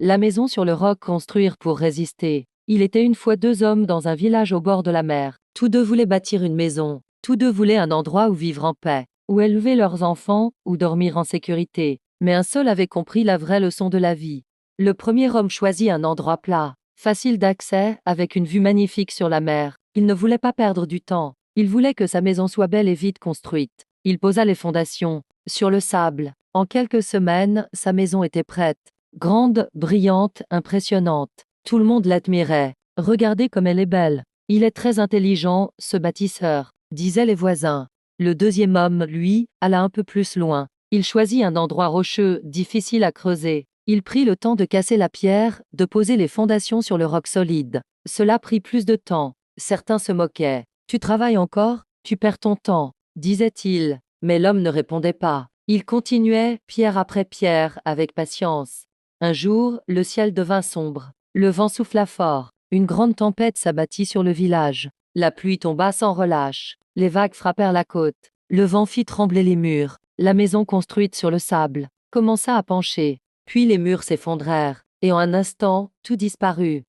La maison sur le roc construire pour résister. Il était une fois deux hommes dans un village au bord de la mer. Tous deux voulaient bâtir une maison. Tous deux voulaient un endroit où vivre en paix, où élever leurs enfants, où dormir en sécurité. Mais un seul avait compris la vraie leçon de la vie. Le premier homme choisit un endroit plat, facile d'accès, avec une vue magnifique sur la mer. Il ne voulait pas perdre du temps. Il voulait que sa maison soit belle et vite construite. Il posa les fondations, sur le sable. En quelques semaines, sa maison était prête. Grande, brillante, impressionnante. Tout le monde l'admirait. Regardez comme elle est belle. Il est très intelligent, ce bâtisseur, disaient les voisins. Le deuxième homme, lui, alla un peu plus loin. Il choisit un endroit rocheux, difficile à creuser. Il prit le temps de casser la pierre, de poser les fondations sur le roc solide. Cela prit plus de temps. Certains se moquaient. Tu travailles encore? Tu perds ton temps, disait-il. Mais l'homme ne répondait pas. Il continuait, pierre après pierre, avec patience. Un jour, le ciel devint sombre. Le vent souffla fort. Une grande tempête s'abattit sur le village. La pluie tomba sans relâche. Les vagues frappèrent la côte. Le vent fit trembler les murs. La maison construite sur le sable commença à pencher. Puis les murs s'effondrèrent, et en un instant, tout disparut.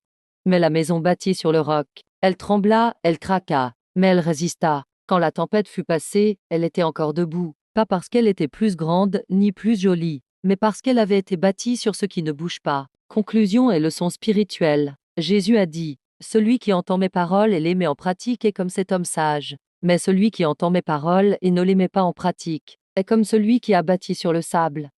Mais la maison bâtie sur le roc, elle trembla, elle craqua, mais elle résista. Quand la tempête fut passée, elle était encore debout, pas parce qu'elle était plus grande ni plus jolie, mais parce qu'elle avait été bâtie sur ce qui ne bouge pas. Conclusion et leçon spirituelle. Jésus a dit, « Celui qui entend mes paroles et les met en pratique est comme cet homme sage. Mais celui qui entend mes paroles et ne les met pas en pratique est comme celui qui a bâti sur le sable.